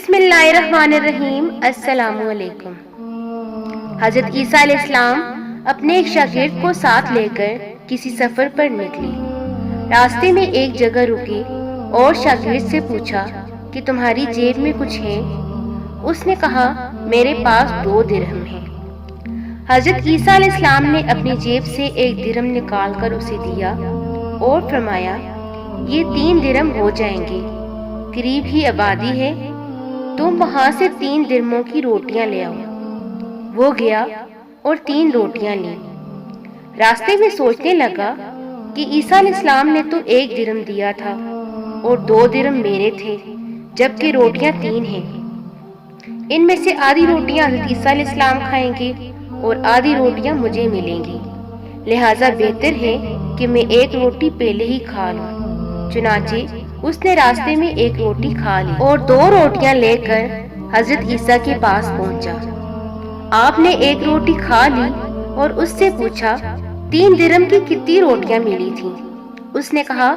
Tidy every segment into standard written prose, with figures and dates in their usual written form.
बिस्मिल्लाहिर्रहमानिर्रहीम। अस्सलाम वालेकुम। हजरत ईसा अलैहिस्सलाम अपने एक शागिर्द को साथ लेकर किसी सफर पर निकले। रास्ते में एक जगह रुके और शागिर्द से पूछा कि तुम्हारी जेब में कुछ है? उसने कहा, मेरे पास 2 दिरहम हैं। हजरत ईसा अलैहिस्सलाम ने अपनी जेब से एक दिरहम निकाल कर उसे दिया और फरमाया, ये 3 दिरहम हो जाएंगे, करीब ही आबादी है, तुम वहां से 3 दिरहमों की रोटियां ले आओ। वो गया और 3 रोटियां ली। रास्ते में सोचने लगा कि ईसा अलैहिस्सलाम ने तो 1 दिरहम दिया था और 2 दिरहम मेरे थे, जबकि रोटियां 3 हैं। इनमें से आधी रोटियां हज़रत ईसा अलैहिस्सलाम खाएंगे और आधी रोटियां मुझे मिलेंगी, लिहाजा बेहतर है कि मैं 1 रोटी पहले ही खा लूं। चुनाचे उसने रास्ते में 1 रोटी खा ली और 2 रोटियां लेकर हजरत ईसा के पास पहुंचा। आपने 1 रोटी खा ली और उससे पूछा, 3 दिरहम की कितनी रोटियां मिली थी? उसने कहा,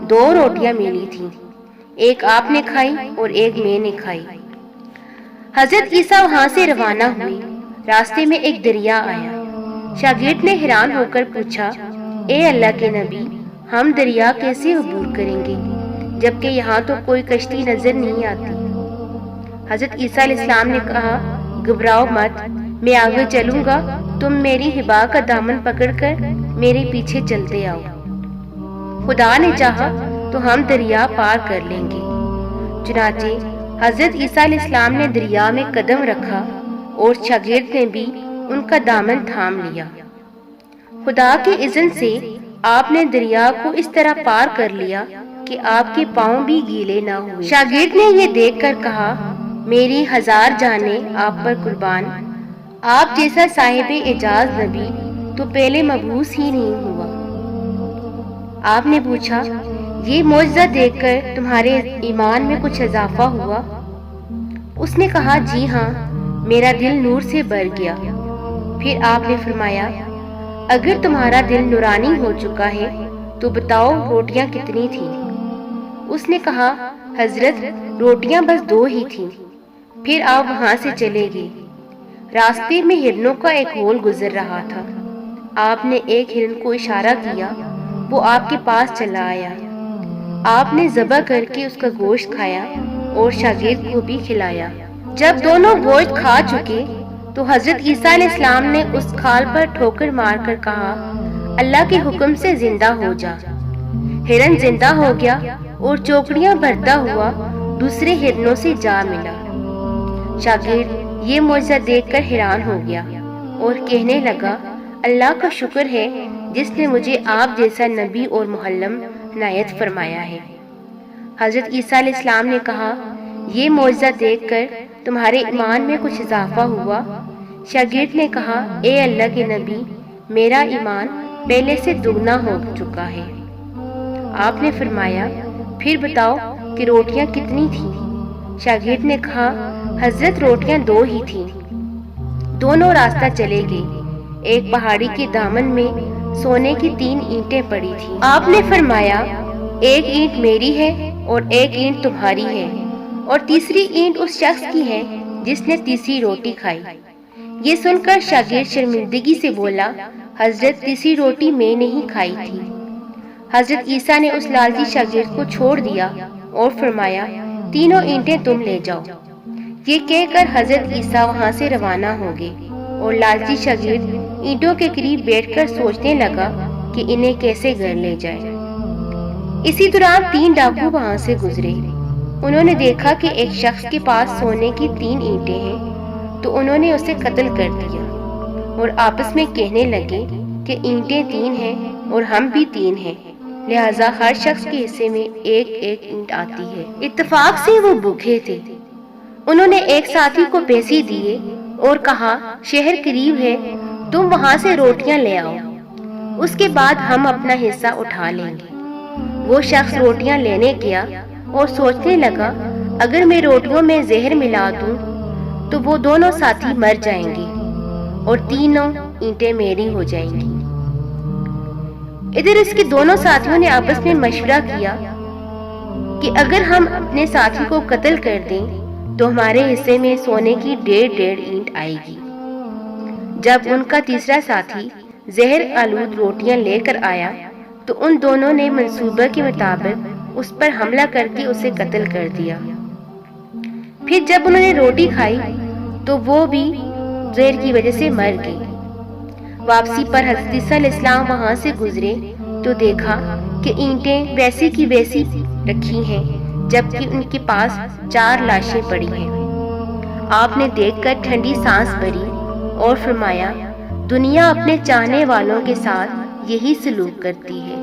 2 रोटियां मिली थी, एक आपने खाई और एक मैंने खाई। हजरत ईसा वहां से रवाना हुए। रास्ते में एक दरिया आया। शागिर्द ने हैरान होकर पूछा, ए अल्लाह के नबी, हम दरिया कैसे अबूर करेंगे, जबकि यहाँ तो कोई कश्ती नजर नहीं आती। हजरत ईसा अलैहिस्सलाम ने कहा, घबराओ मत, मैं आगे चलूंगा, तुम मेरी हिबा का दामन पकड़कर मेरे पीछे चलते आओ। खुदा ने चाहा तो हम दरिया पार कर लेंगे। चुनाचे हजरत ईसा अलैहिस्सलाम ने दरिया में कदम रखा और शागिर्द ने भी उनका दामन थाम लिया। खुदा के इज़्न से आपने दरिया को इस तरह पार कर लिया कि आपके पांव भी गीले ना हुए। शागिर्द ने ये देखकर कहा, मेरी 1000 जाने आप पर कुर्बान, आप जैसा साहिब एजाज नबी तो पहले मबूस ही नहीं हुआ। आपने पूछा, ये मौजज़ा देखकर तुम्हारे ईमान में कुछ इजाफा हुआ? उसने कहा, जी हाँ, मेरा दिल नूर से भर गया। फिर आपने फरमाया, अगर तुम्हारा दिल नूरानी हो चुका है तो बताओ रोटियां कितनी थी? उसने कहा, हजरत, रोटियां बस 2 ही थीं। फिर आप वहां से चले गए। रास्ते में हिरनों का एक होल गुजर रहा था। आपने एक हिरन को इशारा किया, वो आपके पास चला आया। आपने ज़बह करके उसका गोश्त खाया और शागिर्द को भी खिलाया। जब दोनों गोश्त खा चुके तो हजरत ईसा अलैहिस्सलाम ने उस खाल पर ठोकर मारकर कहा, अल्लाह के हुक्म से जिंदा हो जा। हिरन जिंदा हो गया और चौकड़ियां भरता हुआ दूसरे हिरनों से जा मिला। शागिर्द ये मौजज़ा देखकर हैरान हो गया और कहने लगा, अल्लाह का शुक्र है जिसने मुझे आप जैसा नबी और मुअल्लिम नायत फरमाया है। हजरत ईसा अलैहिस्सलाम ने कहा, ये मौजज़ा देखकर तुम्हारे ईमान में कुछ इजाफा हुआ? शागिर्द ने कहा, ए अल्लाह के नबी, मेरा ईमान पहले से दुगना हो चुका है। आपने फरमाया, फिर बताओ कि रोटियां कितनी थीं? शागिर्द ने कहा, हजरत, रोटियां 2 ही थीं। दोनों रास्ता चले गए। एक पहाड़ी के दामन में सोने की 3 ईंटें पड़ी थीं। आपने फरमाया, एक ईंट मेरी है और एक ईंट तुम्हारी है और तीसरी ईंट उस शख्स की है जिसने तीसरी रोटी खाई। ये सुनकर शागिर्द शर्मिंदगी से बोला, हजरत, तीसरी रोटी मैंने ही खाई थी। हजरत ईसा ने उस लालची शागिर्द को छोड़ दिया और फरमाया, तीनों ईंटें तुम ले जाओ। ये कहकर हजरत ईसा वहां से रवाना हो गए और लालची शागिर्द ईंटों के करीब बैठकर सोचने लगा कि इन्हें कैसे घर ले जाए। इसी दौरान 3 डाकू वहां से गुजरे। उन्होंने देखा कि एक शख्स के पास सोने की 3 ईंटें हैं, तो उन्होंने उसे कत्ल कर दिया और आपस में कहने लगे कि ईंटें 3 हैं और हम भी 3 हैं, लिहाजा हर शख्स के हिस्से में एक एक ईंट आती है। इत्तेफाक से वो भूखे थे। उन्होंने एक साथी को पैसे दिए और कहा, शहर करीब है, तुम वहां से रोटियां ले आओ, उसके बाद हम अपना हिस्सा उठा लेंगे। वो शख्स रोटियां लेने गया और सोचने लगा, अगर मैं रोटियों में जहर मिला दूं तो वो दोनों साथी मर जाएंगे और 3 ईंटें मेरी हो जाएंगी। इधर इसके दोनों साथियों ने आपस में मशवरा किया कि अगर हम अपने साथी को कत्ल कर दें تو ہمارے حصے میں سونے کی 1.5 اینٹ آئے گی۔ جب ان کا تیسرا ساتھی زہر آلود روٹیاں لے کر آیا تو ان دونوں نے منصوبہ کے مطابق اس پر حملہ کر کے اسے قتل کر دیا۔ پھر جب انہوں نے روٹی کھائی تو وہ بھی زہر کی وجہ سے مر گئی۔ واپسی پر حضرت عیسیٰ علیہ السلام وہاں سے گزرے تو دیکھا کہ اینٹیں ویسی کی ویسی رکھی ہیں، جبکہ ان کے پاس 4 لاشیں پڑی ہیں۔ آپ نے دیکھ کر ٹھنڈی سانس بھری اور فرمایا، دنیا اپنے چاہنے والوں کے ساتھ یہی سلوک کرتی ہے۔